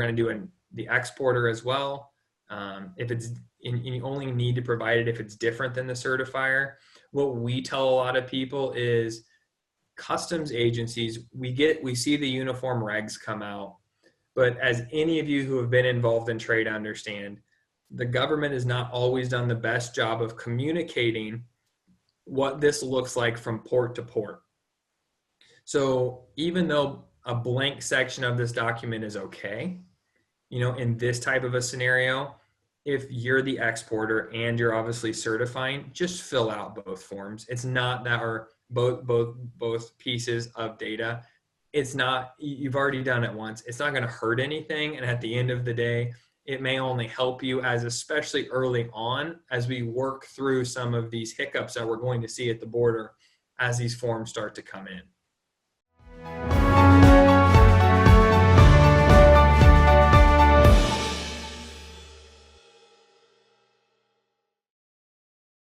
kind of do the exporter as well. If it's, you only need to provide it if it's different than the certifier. What we tell a lot of people is customs agencies, we see the uniform regs come out, but as any of you who have been involved in trade understand, the government has not always done the best job of communicating what this looks like from port to port. So even though a blank section of this document is okay, in this type of a scenario, if you're the exporter and you're obviously certifying, just fill out both forms. It's not that, or both pieces of data. It's not, you've already done it once. It's not going to hurt anything. And at the end of the day, it may only help you, as especially early on, as we work through some of these hiccups that we're going to see at the border as these forms start to come in.